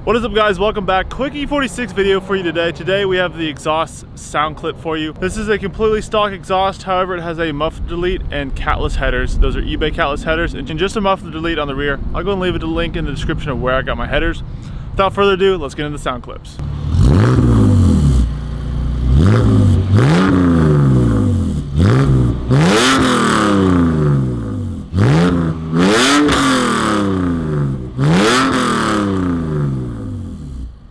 What is up, guys? Welcome back. Quick E46 video for you today. Today we have the exhaust sound clip for you. This is a completely stock exhaust. However, it has a muffler delete and catless headers. Those are eBay catless headers and just a muffler delete on the rear. I'll go and leave a link in the description of where I got my headers. Without further ado, let's get into the sound clips.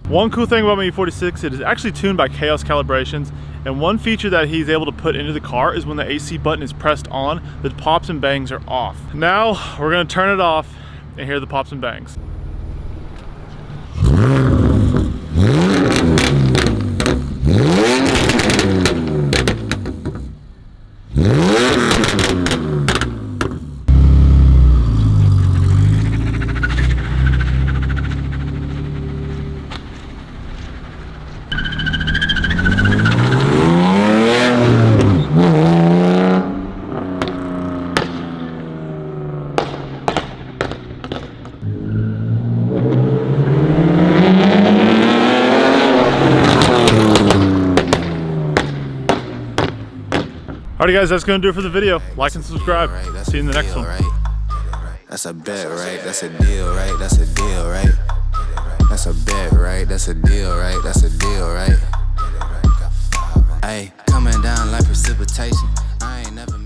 One cool thing about my E46, it is actually tuned by Chaos Calibrations, and one feature that he's able to put into the car is when the AC button is pressed on, the pops and bangs are off. Now we're gonna turn it off and hear the pops and bangs. Alright guys, that's gonna do it for the video. Like and subscribe. See you in the next one. That's a bet, right? That's a deal, right? That's a deal, right? That's a bet, right? That's a deal, right? That's a deal, right? Hey, coming down like precipitation. I ain't never